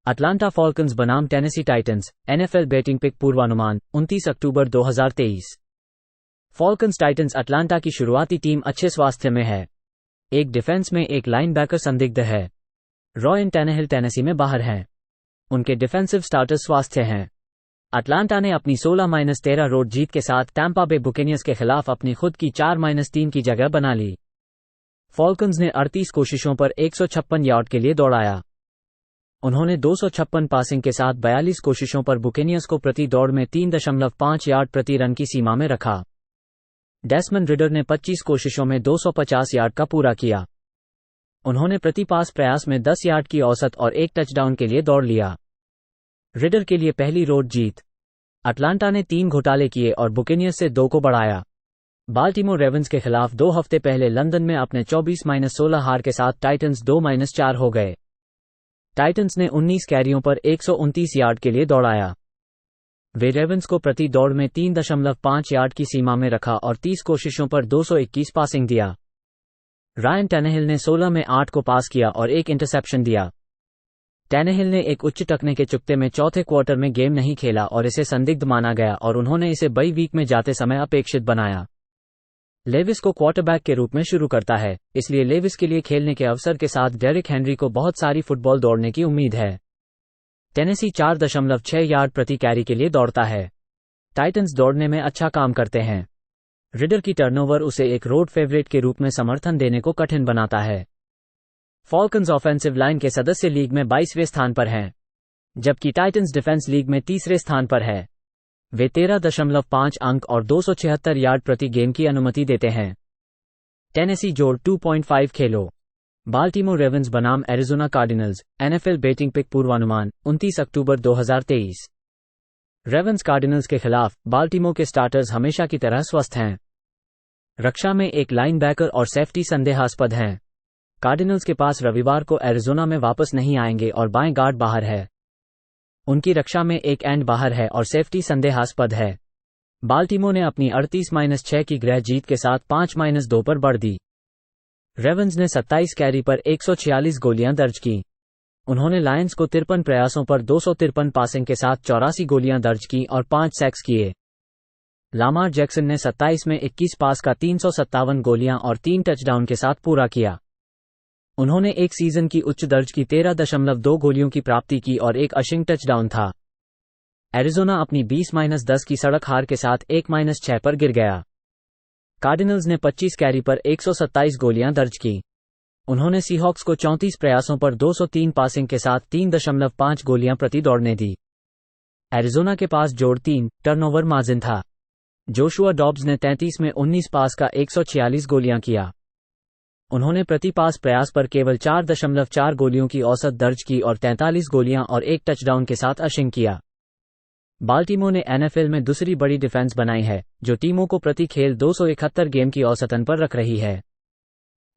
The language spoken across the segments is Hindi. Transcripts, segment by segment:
अटलांटा फॉल्कन्स बनाम Tennessee Titans, NFL betting pick पूर्वानुमान 29 अक्टूबर 2023। फॉल्कन्स टाइटंस अटलांटा की शुरुआती टीम अच्छे स्वास्थ्य में है। एक डिफेंस में एक लाइनबैकर संदिग्ध है। रॉयन टैनेहिल टेनेसी में बाहर हैं। उनके डिफेंसिव स्टार्टर्स स्वास्थ्य हैं। अटलांटा ने अपनी 16-13 रोड जीत के साथ टैंपा बे बुकेनियर्स के खिलाफ अपनी खुद की 4-3 की जगह बना ली। फॉल्कन्स ने 38 कोशिशों पर 156 यार्ड के लिए दौड़ाया। उन्होंने 256 पासिंग के साथ 42 कोशिशों पर बुकेनियर्स को प्रति दौड़ में 3.5 यार्ड प्रति रन की सीमा में रखा। डेस्मंड रिडर ने 25 कोशिशों में 250 यार्ड का पूरा किया। उन्होंने प्रति पास प्रयास में 10 यार्ड की औसत और एक टचडाउन के लिए दौड़ लिया। रिडर के लिए पहली रोड जीत। अटलांटा ने 3 घोटाले किए और बुकेनियर्स से 2 को बढ़ाया। बाल्टीमोर रेवंस के खिलाफ 2 हफ्ते पहले लंदन में अपने 24-16 हार के साथ टाइटंस 2-4 हो गए। टाइटंस ने 19 कैरियों पर 129 यार्ड के लिए दौड़ाया। वे रेवंस को प्रति दौड़ में 3.5 यार्ड की सीमा में रखा और 30 कोशिशों पर 221 पासिंग दिया। रायन टैनेहिल ने 16 में 8 को पास किया और एक इंटरसेप्शन दिया। टैनेहिल ने एक उच्च टकने के चुकते में चौथे क्वार्टर में गेम नहीं खेला और इसे संदिग्ध माना गया और उन्होंने इसे बाई वीक में जाते समय अपेक्षित बनाया। लेविस को क्वार्टरबैक के रूप में शुरू करता है, इसलिए लेविस के लिए खेलने के अवसर के साथ डेरिक हेनरी को बहुत सारी फुटबॉल दौड़ने की उम्मीद है। टेनेसी 4.6 यार्ड प्रति कैरी के लिए दौड़ता है। टाइटंस दौड़ने में अच्छा काम करते हैं। रिडर की टर्नओवर उसे एक रोड फेवरेट के रूप में समर्थन देने को कठिन बनाता है। फॉल्कन्स ऑफेंसिव लाइन के सदस्य लीग में 22वें स्थान पर हैं, जबकि टाइटंस डिफेंस लीग में 3रे स्थान पर है। वे 13.5 अंक और 276 यार्ड प्रति गेम की अनुमति देते हैं। टेनेसी जोड़ 2.5 खेलो। बाल्टीमोर रेवंस बनाम Arizona Cardinals, NFL betting pick पूर्वानुमान 29 अक्टूबर 2023। रेवंस कार्डिनल्स के खिलाफ बाल्टीमोर के स्टार्टर्स हमेशा की तरह स्वस्थ हैं। रक्षा में एक लाइनबैकर और सेफ्टी संदेहास्पद हैं। कार्डिनल्स के पास रविवार को एरिज़ोना में वापस नहीं आएंगे और बाएं गार्ड बाहर है। उनकी रक्षा में एक एंड बाहर है और सेफ्टी संदेहास्पद है। बाल्टीमोर ने अपनी 38-6 की गृह जीत के साथ 5-2 पर बढ़ दी। रेवंस ने 27 कैरी पर 146 गोलियां दर्ज की। उन्होंने लायंस को 53 प्रयासों पर 253 पासिंग के साथ 84 गोलियां दर्ज की और 5 सैक्स किए। लामार जैक्सन ने 27 में 21 पास का 357 गोलियां और 3 टचडाउन के साथ पूरा किया। उन्होंने एक सीजन की उच्च दर्ज की 13.2 गोलियों की प्राप्ति की और एक अशिंग टचडाउन था। एरिज़ोना अपनी 20-10 की सड़क हार के साथ 1-6 पर गिर गया। कार्डिनल्स ने 25 कैरी पर 127 गोलियां दर्ज की। उन्होंने सीहॉक्स को 34 प्रयासों पर 203 पासिंग के साथ 3.5 गोलियां प्रति दौड़ने दी। एरिज़ोना के पास जोड़ 3 टर्नओवर मार्जिन था। जोशुआ डॉब्स ने 33 में 19 पास का 146 गोलियां किया। उन्होंने प्रति पास प्रयास पर केवल 4.4 गोलियों की औसत दर्ज की और 43 गोलियां और एक टचडाउन के साथ अशिंग किया। बाल्टीमोर ने एनएफएल में दूसरी बड़ी डिफेंस बनाई है, जो टीमों को प्रति खेल 271 गेम की औसतन पर रख रही है।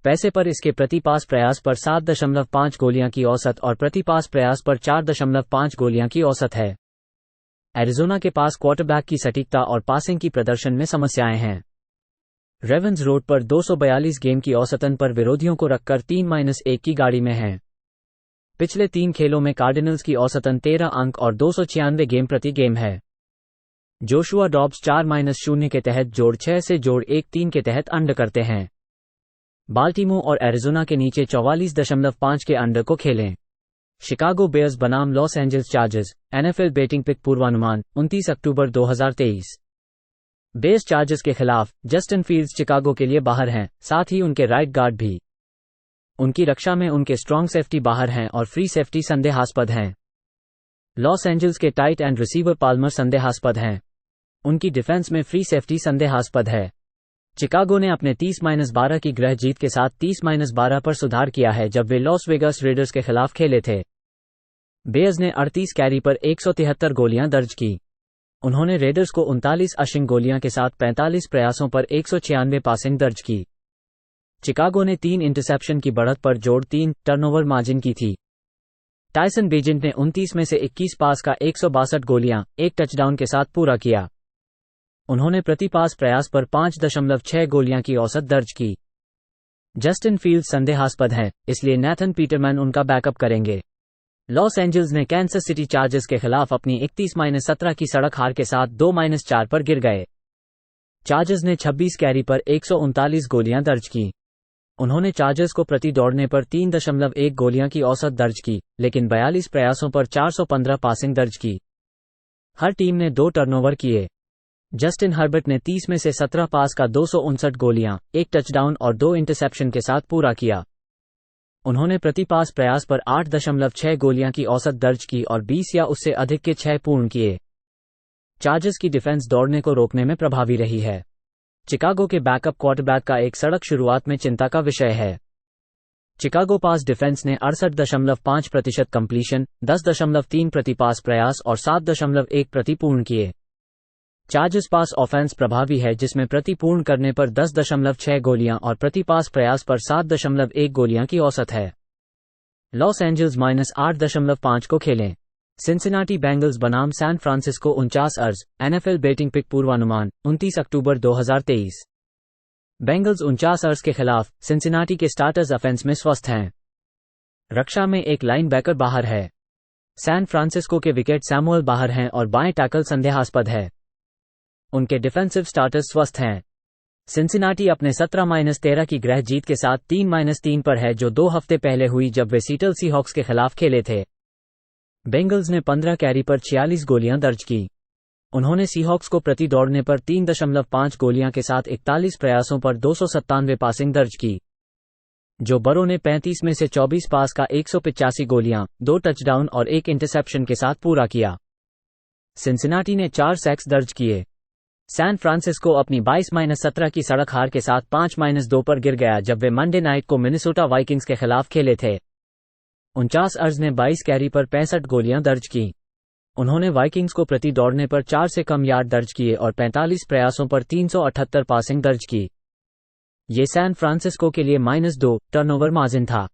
पैसे पर इसके प्रति पास प्रयास पर 7.5 गोलियां की औसत और प्रति पास प्रयास पर 4.5 गोलियां की औसत है। एरिज़ोना के पास क्वार्टरबैक की सटीकता और पासिंग की प्रदर्शन में समस्याएं हैं। रेवंस रोड पर 242 गेम की औसतन पर विरोधियों को रखकर 3-1 की गाड़ी में हैं। पिछले 3 खेलों में कार्डिनल्स की औसतन 13 अंक और 296 गेम प्रति गेम है। जोशुआ डॉब्स 4-0 के तहत जोड़ 6 से जोड़ 1-3 के तहत अंडर करते हैं। बाल्टीमोर और एरिज़ोना के नीचे 44.5 के अंडर को खेलें। शिकागो बेयर्स बनाम Los Angeles Chargers, NFL betting pick पूर्वानुमान 29 अक्टूबर 2023। बेयर्स चार्जर्स के खिलाफ जस्टिन फील्ड्स चिकागो के लिए बाहर हैं, साथ ही उनके राइट गार्ड भी। उनकी रक्षा में उनके स्ट्रॉन्ग सेफ्टी बाहर हैं और फ्री सेफ्टी संदेहास्पद हैं। लॉस एंजल्स के टाइट एंड रिसीवर पाल्मर संदेहास्पद हैं। उनकी डिफेंस में फ्री सेफ्टी संदेहास्पद है। चिकागो ने अपने 30-12 की गृह जीत के साथ 30-12 पर सुधार किया है जब वे लॉस वेगास रेडर्स के खिलाफ खेले थे। बेयर्स ने 38 कैरी पर 173 गोलियां दर्ज की। उन्होंने रेडर्स को 39 अशिंग गोलियां के साथ 45 प्रयासों पर 196 पासिंग दर्ज की। चिकागो ने 3 इंटरसेप्शन की बढ़त पर जोड़ 3 टर्नओवर मार्जिन की थी। टायसन बेजेंट ने 29 में से 21 पास का 162 गोलियां, एक टचडाउन के साथ पूरा किया। उन्होंने प्रति पास प्रयास पर 5.6 गोलियां की औसत दर्ज की। जस्टिन फील्ड्स संदेहास्पद हैं, इसलिए नैथन पीटरमैन उनका बैकअप करेंगे। लॉस एंजल्स ने कैंसस सिटी चार्जर्स के खिलाफ अपनी 31-17 की सड़क हार के साथ 2-4 पर गिर गए। चार्जर्स ने 26 कैरी पर 139 गोलियां दर्ज की। उन्होंने चार्जर्स को प्रति दौड़ने पर 3.1 गोलियां की औसत दर्ज की, लेकिन 42 प्रयासों पर 415 पासिंग दर्ज की। हर टीम ने 2 टर्नओवर किए। जस्टिन हर्बर्ट ने 30 में से 17 पास का 259 गोलियां, 1 टचडाउन और 2 इंटरसेप्शन के साथ पूरा किया। उन्होंने प्रति पास प्रयास पर 8.6 गोलियां की औसत दर्ज की और 20 या उससे अधिक के 6 पूर्ण किए। चार्जर्स की डिफेंस दौड़ने को रोकने में प्रभावी रही है। चिकागो के बैकअप क्वार्टरबैक का एक सड़क शुरुआत में चिंता का विषय है। चिकागो पास डिफेंस ने 68.5% कंप्लीशन, 10.3 प्रति पास प्रयास और 7.1 प्रति पूर्ण किए। चार्जर्स पास ऑफेंस प्रभावी है, जिसमें प्रति पूर्ण करने पर 10.6 गोलियां और प्रति पास प्रयास पर 7.1 गोलियां की औसत है। लॉस एंजल्स -8.5 को खेलें। सिंसिनाटी बेंगल्स बनाम सैन फ्रांसिस्को 49 अर्ज। एनएफएल बेटिंग पिक पूर्वानुमान 29 अक्टूबर 2023। बेंगल्स 49 अर्ज के खिलाफ सिंसिनाटी के स्टार्टर्स ऑफेंस में स्वस्थ हैं। रक्षा में एक लाइन बैकर बाहर है। सैन फ्रांसिस्को के विकेट सैमुअल बाहर हैं और बाएं टैकल संदेहास्पद है। उनके डिफेंसिव स्टार्टर्स स्वस्थ हैं। सिंसिनाटी अपने 17-13 की गृह जीत के साथ 3-3 पर है, जो 2 हफ्ते पहले हुई जब वे सीटल सीहॉक्स के खिलाफ खेले थे। बेंगल्स ने 15 कैरी पर 46 गोलियां दर्ज की। उन्होंने सीहॉक्स को प्रति दौड़ने पर 3.5 गोलियां के साथ 41 प्रयासों पर 297 पासिंग दर्ज की। जो बरो ने 35 में से 24 पास का 185 गोलियां, 2 टचडाउन और 1 इंटरसेप्शन के साथ पूरा किया। सिंसिनाटी ने 4 सैक्स दर्ज किए। सैन फ्रांसिस्को अपनी 22-17 की सड़क हार के साथ 5-2 पर गिर गया जब वे मंडे नाइट को मिनेसोटा वाइकिंग्स के खिलाफ खेले थे। 49 अर्ज ने 22 कैरी पर 65 गोलियां दर्ज की। उन्होंने वाइकिंग्स को प्रति दौड़ने पर 4 से कम यार्ड दर्ज किए और 45 प्रयासों पर 378 पासिंग दर्ज की। ये सैन फ्रांसिस्को के लिए -2 टर्नओवर मार्जिन था।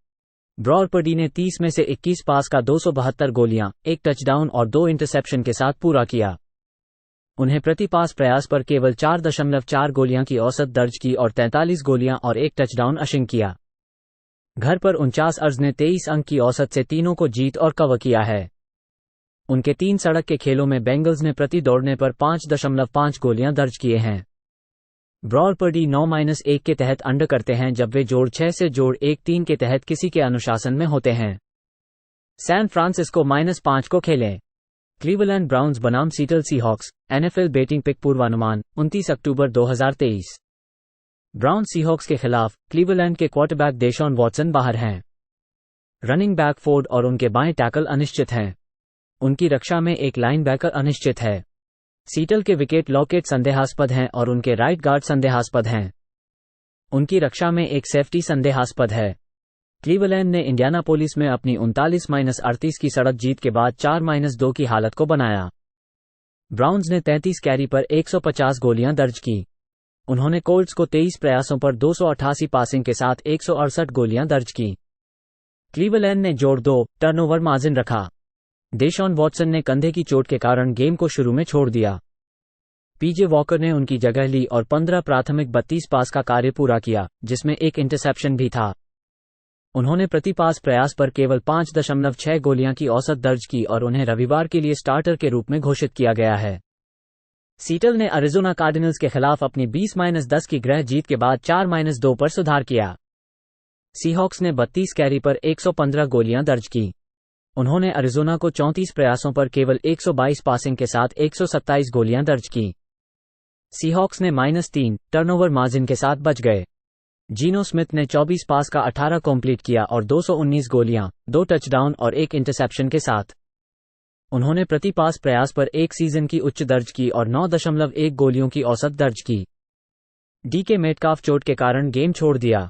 ब्रॉड पर्डी ने 30 में से 21 पास का 272 गोलियां, 1 टचडाउन और 2 इंटरसेप्शन के साथ पूरा किया। उन्हें प्रति पास प्रयास पर केवल 4.4 गोलियां की औसत दर्ज की और 43 गोलियां और 1 टचडाउन अशिंग किया। घर पर 49 अर्ज ने 23 अंक की औसत से तीनों को जीत और कवर किया है। उनके 3 सड़क के खेलों में बेंगल्स ने प्रति दौड़ने पर 5.5 गोलियां दर्ज किए हैं। ब्रॉड पर्डी 9-1 के तहत अंडर करते हैं जब वे जोड़ 6 से जोड़ 1-3 के तहत किसी के अनुशासन में होते हैं। सैन फ्रांसिस्को -5 को खेलें। क्लीवलैंड ब्राउन्स बनाम Seattle Seahawks. NFL betting pick पूर्वानुमान 29 अक्टूबर 2023। ब्राउन सीहॉक्स के खिलाफ क्लीवलैंड के क्वार्टरबैक डेशॉन वॉटसन बाहर हैं। रनिंग बैक फोर्ड और उनके बाएं टैकल अनिश्चित हैं। उनकी रक्षा में एक लाइनबैकर अनिश्चित है। सीटल के विकेट लॉकेट संदेहास्पद हैं और उनके राइट गार्ड संदेहास्पद हैं। उनकी रक्षा में एक सेफ्टी संदेहास्पद है। क्लीवलैंड ने इंडियानापोलिस में अपनी 39-38 की सड़क जीत के बाद 4-2 की हालत को बनाया। ब्राउन्स ने 33 कैरी पर 150 गोलियां दर्ज की। उन्होंने कोल्ट्स को 23 प्रयासों पर 288 पासिंग के साथ 168 गोलियां दर्ज की। क्लीवलैंड ने जोड़ 2 टर्नओवर मार्जिन रखा। डेशॉन वॉटसन ने कंधे की चोट के कारण गेम को शुरू में छोड़ दिया। पीजे वॉकर ने उनकी जगह ली और 15 प्राथमिक 32 पास का कार्य पूरा किया, जिसमें एक इंटरसेप्शन भी था। उन्होंने प्रति पास प्रयास पर केवल 5.6 गोलियां की औसत दर्ज की और उन्हें रविवार के लिए स्टार्टर के रूप में घोषित किया गया है। सीटल ने अरिजोना कार्डिनल्स के खिलाफ अपनी 20-10 की गृह जीत के बाद 4-2 पर सुधार किया। सीहॉक्स ने 32 कैरी पर 115 गोलियां दर्ज की। उन्होंने अरिजोना को 34 प्रयासों पर केवल 122 पासिंग के साथ 127 गोलियां दर्ज की। सीहॉक्स ने -3 टर्नओवर मार्जिन के साथ बच गए। जीनो स्मिथ ने 24 पास का 18 कंप्लीट किया और 219 गोलियां, 2 टचडाउन और 1 इंटरसेप्शन के साथ। उन्होंने प्रति पास प्रयास पर एक सीजन की उच्च दर्ज की और 9.1 गोलियों की औसत दर्ज की। डीके मेटकाफ चोट के कारण गेम छोड़ दिया।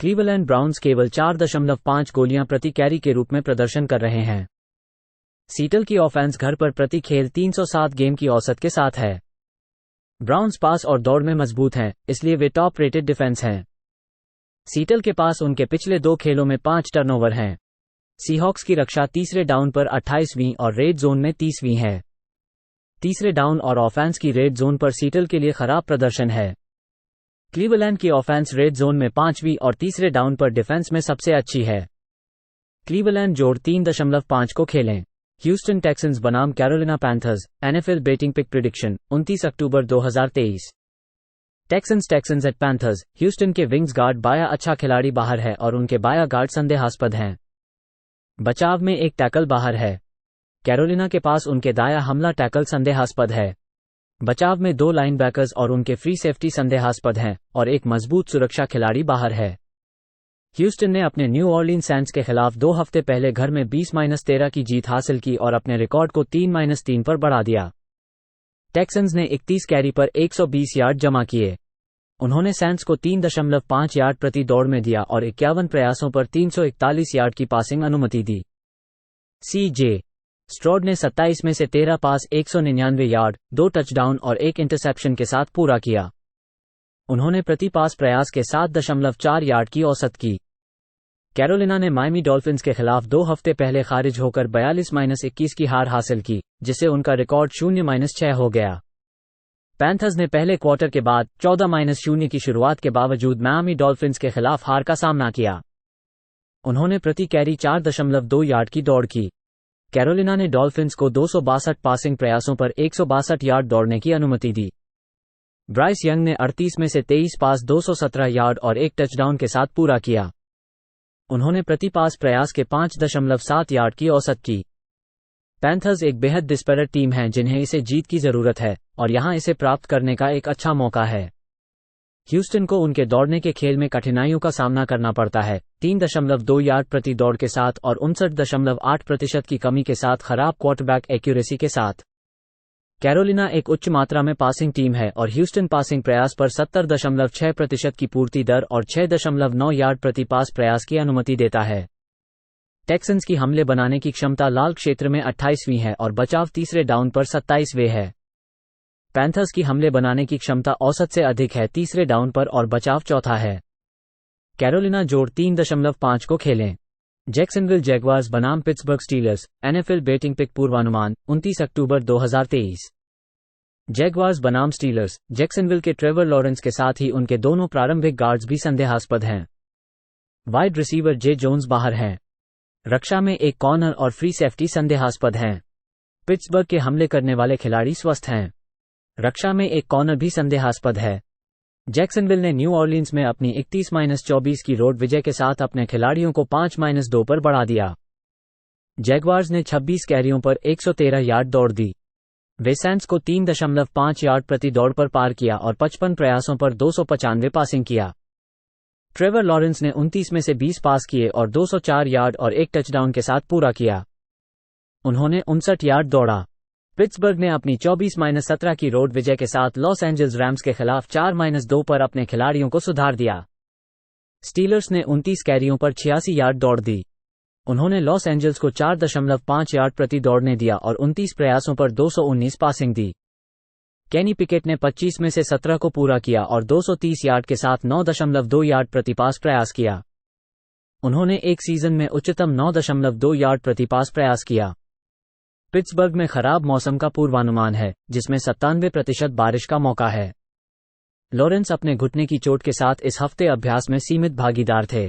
क्लीवलैंड ब्राउन्स केवल 4.5 गोलियां प्रति कैरी के रूप में प्रदर्शन कर रहे हैं। सीटल की ऑफेंस घर पर प्रति खेल 307 गेम की औसत के साथ है। ब्राउन्स पास और दौड़ में मजबूत हैं, इसलिए वे टॉप रेटेड डिफेंस हैं। सीटल के पास उनके पिछले 2 खेलों में 5 टर्नओवर हैं। सीहॉक्स की रक्षा तीसरे डाउन पर 28वीं और रेड जोन में 30वीं है। तीसरे डाउन और ऑफेंस की रेड जोन पर सीटल के लिए खराब प्रदर्शन है। क्लीवलैंड की ऑफेंस रेड जोन में 5वीं और तीसरे डाउन पर डिफेंस में सबसे अच्छी है। क्लीवलैंड जोड़ 3.5 को खेलें। ह्यूस्टन टेक्सन्स बनाम Carolina Panthers, NFL betting pick prediction 29 अक्टूबर 2023। Texans at Panthers. ह्यूस्टन के विंग्स गार्ड बाया अच्छा खिलाड़ी बाहर है और उनके बाया गार्ड संदेहास्पद हैं। बचाव में एक टैकल बाहर है। कैरोलिना के पास उनके दाया हमला टैकल संदेहास्पद है। बचाव में 2 लाइनबैकर्स और उनके फ्री सेफ्टी संदेहास्पद हैं और एक मजबूत सुरक्षा खिलाड़ी बाहर है। ह्यूस्टन ने अपने न्यू ऑरलीन्स सैंट्स के खिलाफ 2 हफ्ते पहले घर में 20-13 की जीत हासिल की और अपने रिकॉर्ड को 3-3 पर बढ़ा दिया। टेक्सन्स ने 31 कैरी पर 120 यार्ड जमा किए। उन्होंने सैंट्स को 3.5 यार्ड प्रति दौड़ में दिया और 51 प्रयासों पर 341 यार्ड की पासिंग अनुमति दी। सीजे स्ट्रॉड ने 27 में से 13 पास 199 यार्ड, 2 टचडाउन और 1 इंटरसेप्शन के साथ पूरा किया। उन्होंने प्रति पास प्रयास के 7.4 यार्ड की औसत की। कैरोलिना ने मायमी डॉल्फिन्स के खिलाफ 2 हफ्ते पहले खारिज होकर 42-21 की हार हासिल की, जिससे उनका रिकॉर्ड 0-6 हो गया। पैंथर्स ने पहले क्वार्टर के बाद 14-0 की शुरुआत के बावजूद मायमी डॉल्फिन्स के खिलाफ हार का सामना किया। उन्होंने प्रति कैरी 4.2 यार्ड की दौड़ की। कैरोलिना ने डॉल्फिन्स को 262 पासिंग प्रयासों पर 162 यार्ड दौड़ने की अनुमति दी। ब्राइस यंग ने 38 में से 23 पास 217 यार्ड और 1 टचडाउन के साथ पूरा किया। उन्होंने प्रति पास प्रयास के 5.7 यार्ड की औसत की। पैंथर्स एक बेहद डिस्पैरेट टीम है जिन्हें इसे जीत की जरूरत है और यहां इसे प्राप्त करने का एक अच्छा मौका है। ह्यूस्टन को उनके दौड़ने के खेल में कठिनाइयों का सामना करना पड़ता है, 3.2 यार्ड प्रति दौड़ के साथ और 59.8% की कमी के साथ खराब क्वार्टरबैक एक्यूरेसी के साथ। कैरोलिना एक उच्च मात्रा में पासिंग टीम है और ह्यूस्टन पासिंग प्रयास पर 70.6% की पूर्ति दर और 6.9 यार्ड प्रति पास प्रयास की अनुमति देता है। टेक्सन्स की हमले बनाने की क्षमता लाल क्षेत्र में 28वीं है और बचाव तीसरे डाउन पर 27वें है। पैंथर्स की हमले बनाने की क्षमता औसत से अधिक है तीसरे डाउन पर और बचाव चौथा है। कैरोलिना जोड़ 3.5 को खेलें। जैक्सनविल जैगवार्स बनाम Pittsburgh Steelers, NFL betting pick पूर्वानुमान 29 अक्टूबर 2023। जैगवार्स बनाम स्टीलर्स। जैक्सनविल के ट्रेवर लॉरेंस के साथ ही उनके दोनों प्रारंभिक गार्ड्स भी संदेहास्पद हैं। वाइड रिसीवर जे जोन्स बाहर हैं। रक्षा में एक कॉर्नर और फ्री सेफ्टी संदेहास्पद हैं। पिट्सबर्ग के हमले करने वाले खिलाड़ी स्वस्थ हैं। रक्षा में एक कॉर्नर भी संदेहास्पद है। जैक्सनविल ने न्यू ऑरलीन्स में अपनी 31-24 की रोड विजय के साथ अपने खिलाड़ियों को 5-2 पर बढ़ा दिया। जैगवार्स ने 26 कैरियों पर 113 यार्ड दौड़ दी। वे सैंट्स को 3.5 यार्ड प्रति दौड़ पर पार किया और 55 प्रयासों पर 295 पासिंग किया। ट्रेवर लॉरेंस ने 29 में से 20 पास किए और 204 यार्ड और 1 टचडाउन के साथ पूरा किया। उन्होंने 59 यार्ड दौड़ा। पिट्सबर्ग ने अपनी 24-17 की रोड विजय के साथ लॉस एंजल्स रैम्स के खिलाफ 4-2 पर अपने खिलाड़ियों को सुधार दिया। स्टीलर्स ने 29 कैरियों पर 86 यार्ड दौड़ दी। उन्होंने लॉस एंजल्स को 4.5 यार्ड प्रति दौड़ने दिया और 29 प्रयासों पर 219 पासिंग दी। केनी पिकेट ने 25 में से 17 को पूरा किया और 230 यार्ड के साथ 9.2 यार्ड प्रति पास प्रयास किया। उन्होंने एक सीजन में उच्चतम 9.2 यार्ड प्रति पास प्रयास किया। पिट्सबर्ग में खराब मौसम का पूर्वानुमान है, जिसमें 97% बारिश का मौका है। लॉरेंस अपने घुटने की चोट के साथ इस हफ्ते अभ्यास में सीमित भागीदार थे।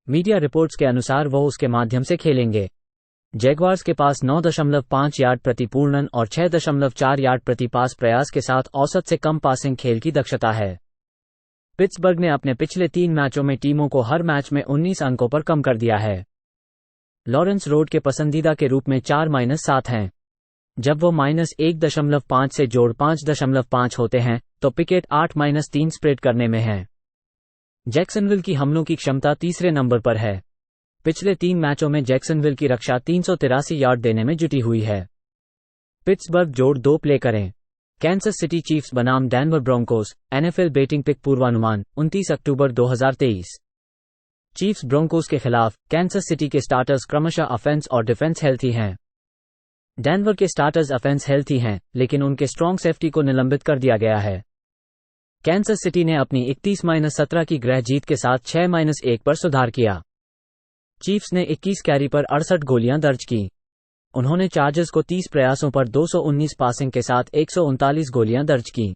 मीडिया रिपोर्ट्स के अनुसार वो उसके माध्यम से खेलेंगे। जैगवार्स के पास 9.5 यार्ड प्रति पूर्णन और 6.4 यार्ड प्रति पास प्रयास के साथ औसत से कम पासिंग खेल की दक्षता है। पिट्सबर्ग ने अपने पिछले 3 मैचों में टीमों को हर मैच में 19 अंकों पर कम कर दिया है। लॉरेंस रोड के पसंदीदा के रूप में 4-7 हैं। जब वो -1.5 से जोड़ 5.5 होते हैं, तो पिकेट 8-3 स्प्रेड करने में है। जैक्सनविल की हमलों की क्षमता तीसरे नंबर पर है। पिछले 3 मैचों में जैक्सनविल की रक्षा 383 यार्ड देने में जुटी हुई है। पिट्सबर्ग जोड़ 2 प्ले करें। कैंसस सिटी चीफ्स बनाम Denver Broncos, NFL betting pick पूर्वानुमान 29 अक्टूबर 2023। चीफ्स ब्रोंकोस के खिलाफ कैंसस सिटी के स्टार्टर्स क्रमशः ऑफेंस और डिफेंस हेल्थी हैं। डेनवर के स्टार्टर्स ऑफेंस हेल्थी हैं, लेकिन उनके स्ट्रॉन्ग सेफ्टी को निलंबित कर दिया गया है। कैंसस सिटी ने अपनी 31-17 की गृह जीत के साथ 6-1 पर सुधार किया। चीफ्स ने 21 कैरी पर 68 गोलियां दर्ज की। उन्होंने चार्जर्स को 30 प्रयासों पर 219 पासिंग के साथ 139 गोलियां दर्ज की।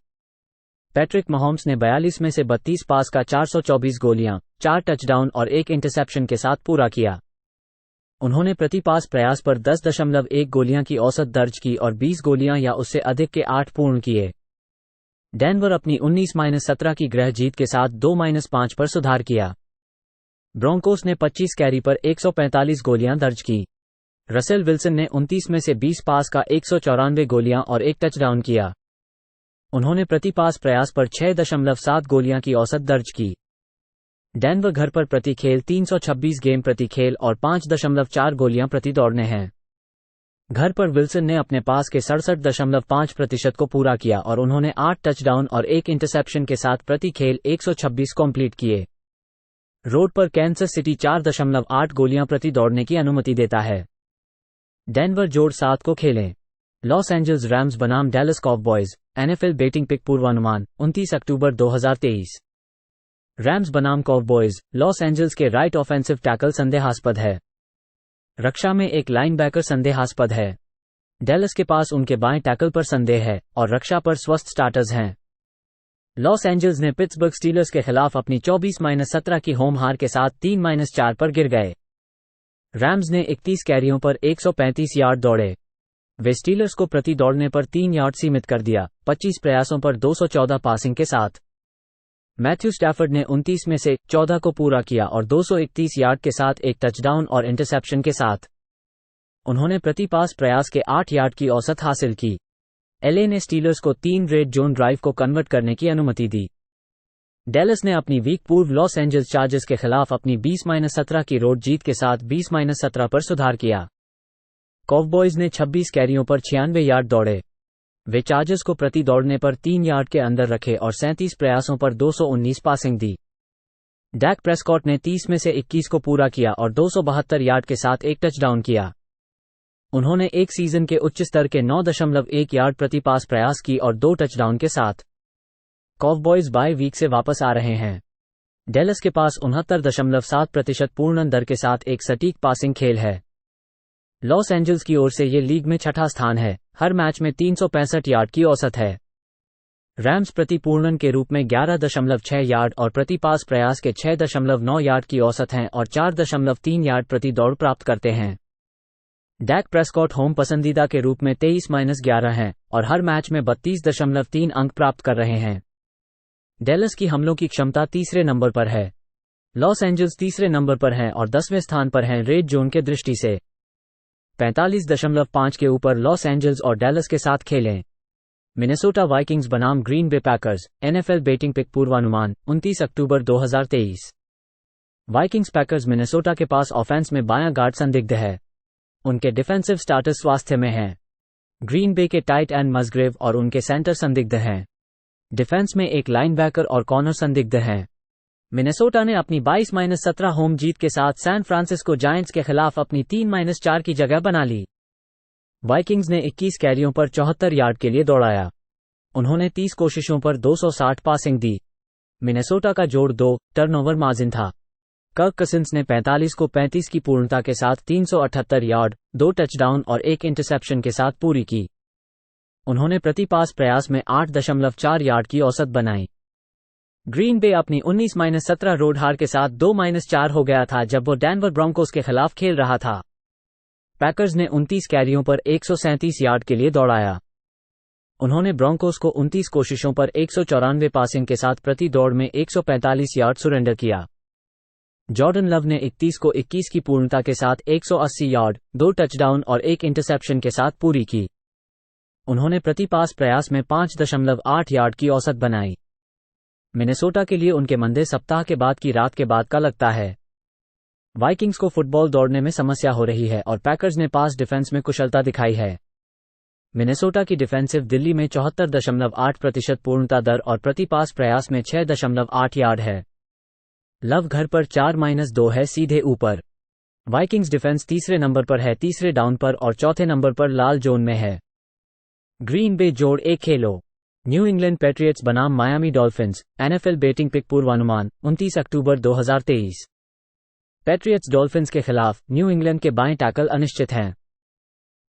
पैट्रिक महोम्स ने 42 में से 32 पास का 424 गोलियां, 4 टचडाउन और 1 इंटरसेप्शन के साथ पूरा किया। उन्होंने प्रति पास प्रयास पर 10.1 गोलियां की औसत दर्ज की और 20 गोलियां या उससे अधिक के 8 पूर्ण किए। डेनवर अपनी 19-17 की गृह जीत के साथ 2-5 पर सुधार किया। ब्रोंकोस ने 25 कैरी पर 145 गोलियां दर्ज की। रसेल विल्सन ने 29 में से 20 पास का 194 गोलियां और एक टचडाउन किया। उन्होंने प्रति पास प्रयास पर 6.7 गोलियां की औसत दर्ज की। डेनवर घर पर प्रति खेल 326 गेम प्रति खेल और 5.4 गोलियां प्रति दौड़ने हैं। घर पर विल्सन ने अपने पास के 67.5% को पूरा किया और उन्होंने 8 टचडाउन और एक इंटरसेप्शन के साथ प्रति खेल 126 कंप्लीट किए। रोड पर कैंसस सिटी 4.8 गोलियां प्रति दौड़ने की अनुमति देता है। डेनवर जोड़ 7 को खेलें। लॉस एंजल्स रैम्स बनाम डैलस कॉवबॉयज, एनएफएल बेटिंग पिक पूर्वानुमान 29 अक्टूबर 2023। रैम्स बनाम कॉवबॉयज, लॉस एंजल्स के राइट ऑफेंसिव टैकल संदेहास्पद है। रक्षा में एक लाइनबैकर संदेहास्पद है। डैलस के पास उनके बाएं टैकल पर संदेह है और रक्षा पर स्वस्थ स्टार्टर्स हैं। लॉस एंजल्स ने पिट्सबर्ग स्टीलर्स के खिलाफ अपनी 24-17 की होम हार के साथ 3-4 पर गिर गए। रैम्स ने 31 कैरियों पर 135 यार्ड दौड़े। वे स्टीलर्स को प्रति दौड़ने पर 3 यार्ड सीमित कर दिया, 25 प्रयासों पर 214 पासिंग के साथ। मैथ्यू स्टैफर्ड ने 29 में से 14 को पूरा किया और 231 यार्ड के साथ एक टचडाउन और इंटरसेप्शन के साथ। उन्होंने प्रति पास प्रयास के 8 यार्ड की औसत हासिल की। एलए ने स्टीलर्स को 3 रेड जोन ड्राइव को कन्वर्ट करने की अनुमति दी। डैलस ने अपनी वीक पूर्व लॉस एंजल्स चार्जर्स के खिलाफ अपनी 20-17 की रोड जीत के साथ 20-17 पर सुधार किया। कॉवबॉयज ने 26 कैरियों पर 96 यार्ड दौड़े। वे चार्जर्स को प्रति दौड़ने पर 3 यार्ड के अंदर रखे और 37 प्रयासों पर 219 पासिंग दी। डैक प्रेस्कॉट ने 30 में से 21 को पूरा किया और 272 यार्ड के साथ एक टचडाउन किया। उन्होंने एक सीजन के उच्च स्तर के 9.1 यार्ड प्रति पास प्रयास की और 2 टचडाउन के साथ। कॉवबॉयज बाय वीक से वापस आ रहे हैं। डैलस के पास 69.7% पूर्ण दर के साथ एक सटीक पासिंग खेल है। लॉस एंजल्स की ओर से ये लीग में छठा स्थान है, हर मैच में 365 यार्ड की औसत है। रैम्स प्रति पूर्णन के रूप में 11.6 यार्ड और प्रति पास प्रयास के 6.9 यार्ड की औसत हैं और 4.3 यार्ड प्रति दौड़ प्राप्त करते हैं। डैक प्रेस्कॉट होम पसंदीदा के रूप में 23-11 हैं और हर मैच में 32.3 अंक प्राप्त कर रहे हैं। डैलस की हमलों की क्षमता तीसरे नंबर पर है। लॉस एंजल्स तीसरे नंबर पर हैं और 10वें स्थान पर हैं रेड जोन के दृष्टि से। 45.5 के ऊपर लॉस एंजल्स और डैलस के साथ खेलें। मिनेसोटा वाइकिंग्स बनाम Green Bay Packers, NFL betting pick पूर्वानुमान 29 अक्टूबर 2023। वाइकिंग्स पैकर्स मिनेसोटा के पास ऑफेंस में बायां गार्ड संदिग्ध है। उनके डिफेंसिव स्टार्टर्स स्वास्थ्य में हैं। ग्रीन बे के टाइट एंड मसग्रेव और उनके सेंटर संदिग्ध हैं। डिफेंस में एक लाइनबैकर और कॉर्नर संदिग्ध हैं। मिनेसोटा ने अपनी 22-17 होम जीत के साथ सैन फ्रांसिस्को जायंट्स के खिलाफ अपनी 3-4 की जगह बना ली। वाइकिंग्स ने 21 कैरियों पर 74 यार्ड के लिए दौड़ाया। उन्होंने 30 कोशिशों पर 260 पासिंग दी। मिनेसोटा का जोड़ 2 टर्नओवर मार्जिन था। कर्क कसिन्स ने 45 को 35 की पूर्णता के साथ 378 यार्ड, 2 टचडाउन और एक इंटरसेप्शन के साथ पूरी की। उन्होंने प्रति पास प्रयास में 8.4 यार्ड की औसत बनाई। ग्रीन बे अपनी 19-17 रोड हार के साथ 2-4 हो गया था जब वो डेनवर ब्रोंकोस के खिलाफ खेल रहा था। पैकर्स ने 29 कैरियों पर 137 यार्ड के लिए दौड़ाया। उन्होंने ब्रोंकोस को 29 कोशिशों पर 194 पासिंग के साथ प्रति दौड़ में 145 यार्ड सुरेंडर किया। जॉर्डन लव ने 31 को 21 की पूर्णता के साथ 180 यार्ड, 2 टचडाउन और एक इंटरसेप्शन के साथ पूरी की। उन्होंने प्रति पास प्रयास में 5.8 यार्ड की औसत बनाई। मिनेसोटा के लिए उनके मंदे सप्ताह के बाद की रात के बाद का लगता है। वाइकिंग्स को फुटबॉल दौड़ने में समस्या हो रही है और पैकर्स ने पास डिफेंस में कुशलता दिखाई है। मिनेसोटा की डिफेंसिव दिल्ली में 74.8% पूर्णता दर और प्रति पास प्रयास में 6.8 यार्ड है। लव घर पर 4-2 है सीधे ऊपर। वाइकिंग्स डिफेंस तीसरे नंबर पर है तीसरे डाउन पर और चौथे नंबर पर लाल जोन में है। ग्रीन बे जोड़ 1 खेलो। न्यू इंग्लैंड पैट्रियट्स बनाम Miami Dolphins, NFL betting pick पूर्वानुमान 29 अक्टूबर 2023। पैट्रियट्स डॉल्फिन्स के खिलाफ न्यू इंग्लैंड के बाएं टैकल अनिश्चित हैं।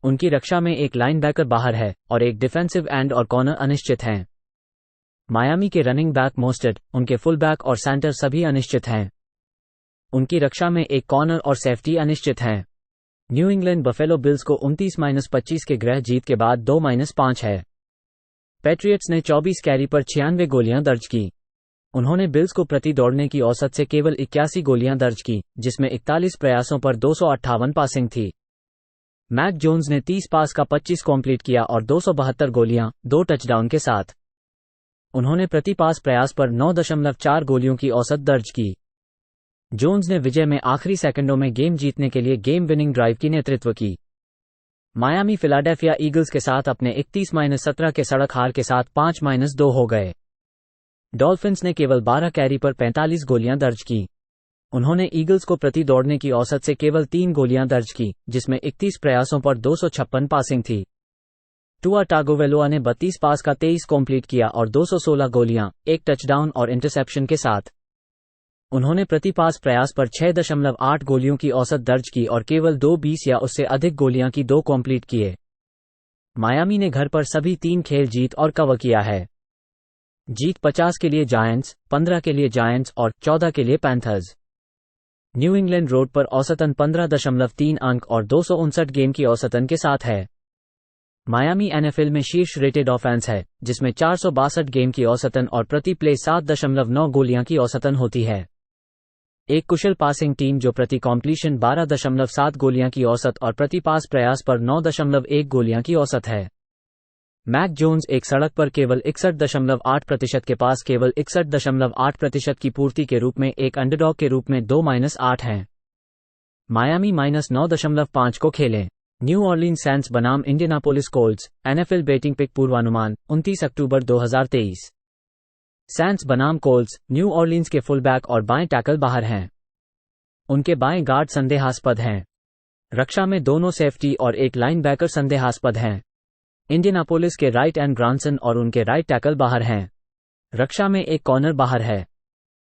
उनकी रक्षा में एक लाइनबैकर बाहर है और एक डिफेंसिव एंड और कॉर्नर अनिश्चित हैं। मायामी के रनिंग बैक मोस्टेड, उनके फुल बैक और सेंटर सभी अनिश्चित हैं। उनकी रक्षा में एक कॉर्नर और सेफ्टी अनिश्चित हैं। न्यू इंग्लैंड बफेलो बिल्स को 29-25 के गृह जीत के बाद 2-5 है। पैट्रियट्स ने 24 कैरी पर 96 गोलियां दर्ज की। उन्होंने बिल्स को प्रति दौड़ने की औसत से केवल 81 गोलियां दर्ज की, जिसमें 41 प्रयासों पर 258 पासिंग थी। मैक जोन्स ने 30 पास का 25 कंप्लीट किया और 272 गोलियां, 2 टचडाउन के साथ। उन्होंने प्रति पास प्रयास पर 9.4 गोलियों की औसत दर्ज की। जोन्स ने विजय में आखिरी सेकंडों में गेम जीतने के लिए गेम विनिंग ड्राइव की नेतृत्व की। मायामी फिलाडेल्फिया ईगल्स के साथ अपने 31-17 के सड़क हार के साथ 5-2 हो गए। डॉल्फिन्स ने केवल 12 कैरी पर 45 गोलियां दर्ज की। उन्होंने ईगल्स को प्रति दौड़ने की औसत से केवल 3 गोलियां दर्ज की, जिसमें 31 प्रयासों पर 256 पासिंग थी। टुआ टागोवेलोआ ने 32 पास का 23 कंप्लीट किया और 216 गोलियां, 1 टचडाउन और इंटरसेप्शन के साथ। उन्होंने प्रति पास प्रयास पर 6.8 गोलियों की औसत दर्ज की और केवल 2-20 या उससे अधिक गोलियां की 2 कंप्लीट किए। मायामी ने घर पर सभी 3 खेल जीत और कवर किया है। जीत 50 के लिए जायंट्स, 15 के लिए जायंट्स और 14 के लिए पैंथर्स। न्यू इंग्लैंड रोड पर औसतन 15.3 अंक और 259 गेम की औसतन के साथ है। मायामी एनएफएल में शीर्ष रेटेड ऑफेंस है, जिसमें 462 गेम की औसतन और प्रति प्ले 7.9 गोलियां की औसतन होती है। एक कुशल पासिंग टीम जो प्रति कॉम्प्लीशन 12.7 गोलियां की औसत और प्रति पास प्रयास पर 9.1 गोलियां की औसत है। मैक जोन्स एक सड़क पर केवल 61.8% के पास केवल 61.8% की पूर्ति के रूप में एक अंडरडॉग के रूप में 2-8 हैं। मायामी -9.5 को खेलें। न्यू ऑरलीन्स सैंट्स बनाम Indianapolis Colts, NFL betting pick पूर्वानुमान 29 अक्टूबर 2023। सैंट्स बनाम कोल्ट्स, न्यू ऑरलीन्स के फुलबैक और बाएं टैकल बाहर हैं। उनके बाएं गार्ड संदेहास्पद हैं। रक्षा में दोनों सेफ्टी और एक लाइनबैकर संदेहास्पद हैं। इंडियानापोलिस के राइट एंड ब्रांसन और उनके राइट टैकल बाहर हैं। रक्षा में एक कॉर्नर बाहर है।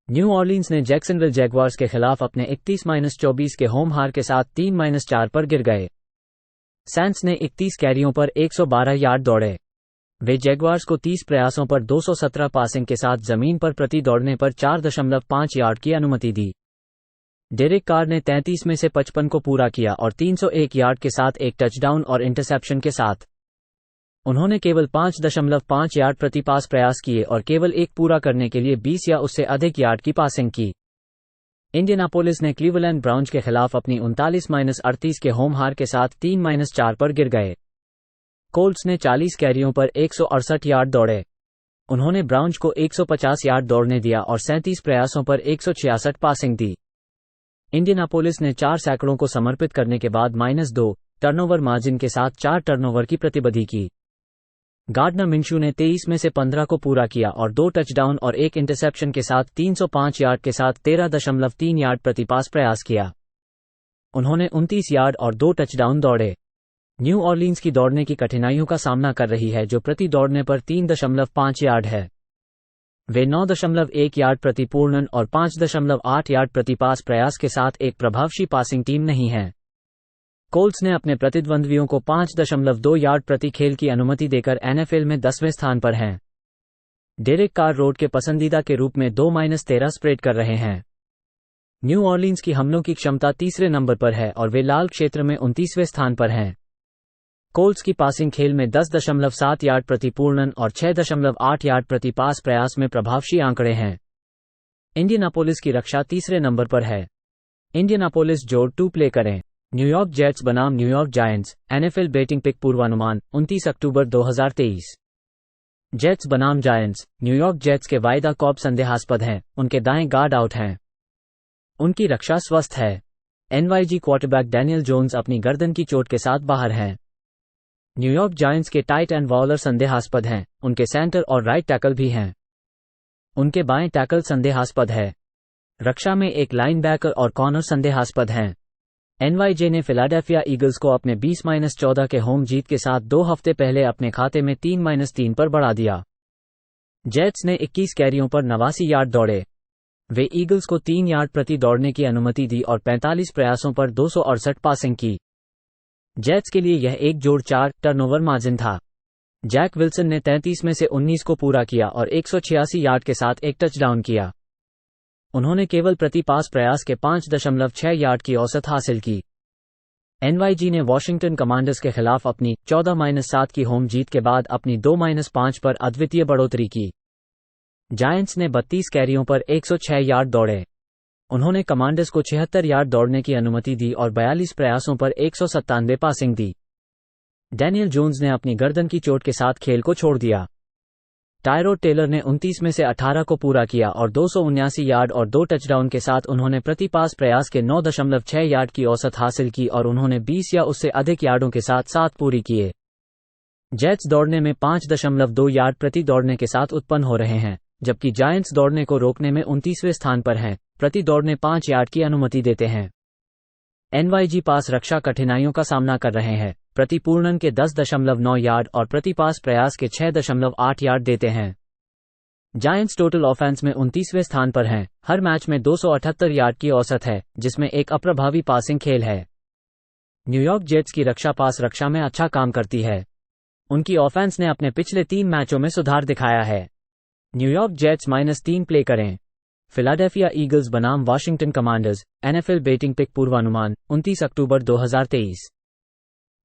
न्यू ऑरलीन्स ने जैक्सनविल जैगवार्स के खिलाफ अपने 31-24 के होम हार के साथ 3-4 पर गिर गए। सैंट्स ने 31 कैरियों पर 112 यार्ड दौड़े। वे जैगवार्स को 30 प्रयासों पर 217 पासिंग के साथ जमीन पर प्रति दौड़ने पर 4.5 यार्ड की अनुमति दी। डेरेक कार्र ने 33 में से 55 को पूरा किया और 301 यार्ड के साथ एक टचडाउन और इंटरसेप्शन के साथ। उन्होंने केवल 5.5 यार्ड प्रति पास प्रयास किए और केवल एक पूरा करने के लिए 20 या उससे अधिक यार्ड की पासिंग की। इंडियानापोलिस ने क्लीवलैंड ब्राउन्स के खिलाफ अपनी 39-38 के होम हार के साथ 3-4 पर गिर गए। कोल्ट्स ने 40 कैरियों पर 168 यार्ड दौड़े। उन्होंने ब्राउन्स को 150 यार्ड दौड़ने दिया और 37 प्रयासों पर 166 पासिंग दी। इंडियानापोलिस ने 4 सैकड़ों को समर्पित करने के बाद -2 टर्नओवर मार्जिन के साथ 4 टर्नओवर की प्रतिबद्धि की। गार्डनर मिंशू ने 23 में से 15 को पूरा किया और 2 टचडाउन और 1 इंटरसेप्शन के साथ 305 यार्ड के साथ 13.3 यार्ड प्रति पास प्रयास किया। उन्होंने 29 यार्ड और 2 टचडाउन दौड़े। न्यू ऑरलीन्स की दौड़ने की कठिनाइयों का सामना कर रही है, जो प्रति दौड़ने पर 3.5 यार्ड है। वे 9.1 यार्ड प्रति पूर्णन और 5.8 यार्ड प्रति पास प्रयास के साथ एक प्रभावशाली पासिंग टीम नहीं है। कोल्ट्स ने अपने प्रतिद्वंद्वियों को 5.2 यार्ड प्रति खेल की अनुमति देकर एनएफएल में 10वें स्थान पर हैं। डेरेक कार्र रोड के पसंदीदा के रूप में 2-13 स्प्रेड कर रहे हैं। न्यू ऑरलीन्स की हमलों की क्षमता तीसरे नंबर पर है और वे लाल क्षेत्र में 29वें स्थान पर हैं। कोल्ट्स की पासिंग खेल में 10.7 यार्ड प्रति पूर्णन और 6.8 यार्ड प्रति पास प्रयास में प्रभावशाली आंकड़े हैं। इंडियानापोलिस की रक्षा तीसरे नंबर पर है। इंडियानापोलिस जोड़ 2 प्ले करें। न्यूयॉर्क जेट्स बनाम New York Giants, NFL betting pick पूर्वानुमान 29 अक्टूबर 2023। जेट्स बनाम जायंट्स, न्यूयॉर्क जेट्स के वायदा कॉब संदेहास्पद हैं, उनके दाएं गार्ड आउट हैं। उनकी रक्षा स्वस्थ है। एनवाईजी क्वार्टरबैक डैनियल जोन्स अपनी गर्दन की चोट के साथ बाहर हैं। न्यूयॉर्क जायंट्स के टाइट एंड वॉलर संदेहास्पद हैं, उनके सेंटर और राइट टैकल भी हैं। उनके बाएं टैकल संदेहास्पद है। रक्षा में एक लाइनबैकर और कॉर्नर संदेहास्पद हैं। एनवाईजे ने फिलाडेल्फिया ईगल्स को अपने 20-14 के होम जीत के साथ 2 हफ्ते पहले अपने खाते में 3-3 पर बढ़ा दिया। जेट्स ने 21 कैरियों पर 89 यार्ड दौड़े। वे ईगल्स को 3 यार्ड प्रति दौड़ने की अनुमति दी और 45 प्रयासों पर 268 पासिंग की। जेट्स के लिए यह 1-4 टर्नओवर मार्जिन था। जैक विल्सन ने 33 में से 19 को पूरा किया और 186 यार्ड के साथ एक टचडाउन किया। उन्होंने केवल प्रति पास प्रयास के 5.6 यार्ड की औसत हासिल की। एनवाईजी ने वॉशिंगटन कमांडर्स के खिलाफ अपनी 14-7 की होम जीत के बाद अपनी 2-5 पर अद्वितीय बढ़ोतरी की। जायंट्स ने 32 कैरियों पर 106 यार्ड दौड़े। उन्होंने कमांडर्स को 76 यार्ड दौड़ने की अनुमति दी और 42 प्रयासों पर 197 पासिंग दी। डैनियल जोन्स ने अपनी गर्दन की चोट के साथ खेल को छोड़ दिया। टायरोड टेलर ने 29 में से 18 को पूरा किया और 279 यार्ड और 2 टचडाउन के साथ उन्होंने प्रति पास प्रयास के 9.6 यार्ड की औसत हासिल की और उन्होंने 20 या उससे अधिक यार्डों के साथ 7 पूरी किए। जेट्स दौड़ने में 5.2 यार्ड प्रति दौड़ने के साथ उत्पन्न हो रहे हैं, जबकि जायंट्स दौड़ने को रोकने में 29वें स्थान पर हैं, प्रति दौड़ने 5 यार्ड की अनुमति देते हैं। एनवाईजी पास रक्षा कठिनाइयों का सामना कर रहे हैं, प्रति पूर्णन के 10.9 यार्ड और प्रति पास प्रयास के 6.8 यार्ड देते हैं। जायंट्स टोटल ऑफेंस में 29वें स्थान पर हैं, हर मैच में 278 यार्ड की औसत है, जिसमें एक अप्रभावी पासिंग खेल है। न्यूयॉर्क जेट्स की रक्षा पास रक्षा में अच्छा काम करती है। उनकी ऑफेंस ने अपने पिछले 3 मैचों में सुधार दिखाया है। न्यूयॉर्क जेट्स -3 प्ले करें। फिलाडेल्फिया ईगल्स बनाम Washington Commanders, NFL betting pick पूर्वानुमान 29 अक्टूबर 2023।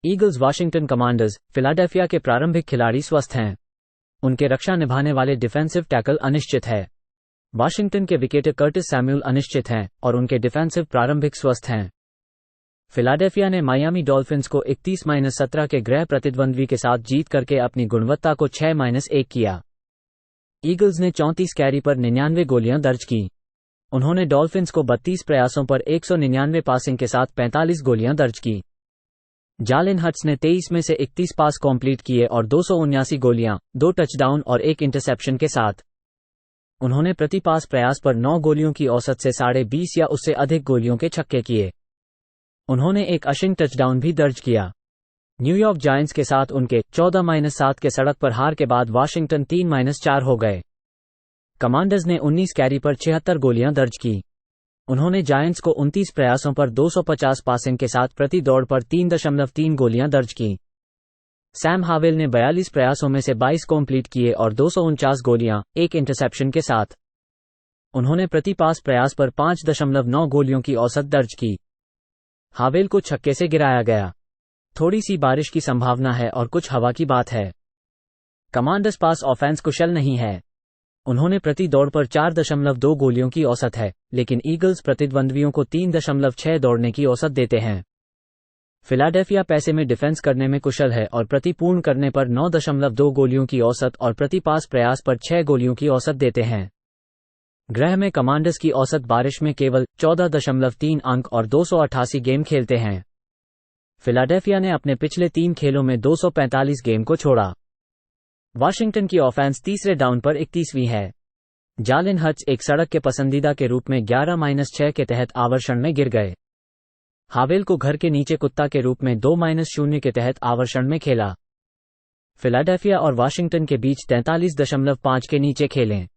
ईगल्स वाशिंगटन कमांडर्स, फिलाडेल्फिया के प्रारंभिक खिलाड़ी स्वस्थ हैं। उनके रक्षा निभाने वाले डिफेंसिव टैकल अनिश्चित है। वाशिंगटन के विकेटर कर्टिस सैमुअल अनिश्चित हैं और उनके डिफेंसिव प्रारंभिक स्वस्थ हैं। फिलाडेल्फिया ने मायामी डॉल्फिन्स को 31-17 के गृह प्रतिद्वंद्वी के साथ जीत करके अपनी गुणवत्ता को 6-1 किया। ईगल्स ने 34 कैरी पर 99 गोलियां दर्ज की। उन्होंने डॉल्फिन्स को 32 प्रयासों पर 199 पासिंग के साथ 45 गोलियां दर्ज की। जालेन हर्ट्स ने 23 में से 31 पास कंप्लीट किए और 279 गोलियां, 2 टचडाउन और 1 इंटरसेप्शन के साथ। उन्होंने प्रति पास प्रयास पर 9 गोलियों की औसत से 20.5 या उससे अधिक गोलियों के छक्के किए। उन्होंने एक अशिंग टचडाउन भी दर्ज किया। न्यूयॉर्क जायंट्स के साथ उनके 14-7 के सड़क पर हार के बाद वाशिंगटन 3-4 हो गए। कमांडर्स ने 19 कैरी पर 76 गोलियां दर्ज की। उन्होंने जायंट्स को 29 प्रयासों पर 250 पासिंग के साथ प्रति दौड़ पर 3.3 गोलियां दर्ज की। सैम हावेल ने 42 प्रयासों में से 22 कंप्लीट किए और 249 गोलियां, 1 इंटरसेप्शन के साथ। उन्होंने प्रति पास प्रयास पर 5.9 गोलियों की औसत दर्ज की। हावेल को छक्के से गिराया गया। थोड़ी सी बारिश की संभावना है और कुछ हवा की बात है। कमांडर्स पास ऑफेंस कुशल नहीं है। उन्होंने प्रति दौड़ पर 4.2 गोलियों की औसत है, लेकिन ईगल्स प्रतिद्वंद्वियों को 3.6 दौड़ने की औसत देते हैं। फिलाडेल्फिया पैसे में डिफेंस करने में कुशल है और प्रति पूर्ण करने पर 9.2 गोलियों की औसत और प्रति पास प्रयास पर 6 गोलियों की औसत देते हैं। गृह में कमांडर्स की औसत बारिश में केवल 14.3 अंक और 288 गेम खेलते हैं। फिलाडेल्फिया ने अपने पिछले 3 खेलों में 245 गेम को छोड़ा। वाशिंगटन की ऑफेंस तीसरे डाउन पर 31वीं है। जालेन हर्ट्स एक सड़क के पसंदीदा के रूप में 11-6 के तहत आवर्षण में गिर गए। हावेल को घर के नीचे कुत्ता के रूप में 2-0 के तहत आवर्षण में खेला। फिलाडेल्फिया और वाशिंगटन के बीच 43.5 के नीचे खेलें।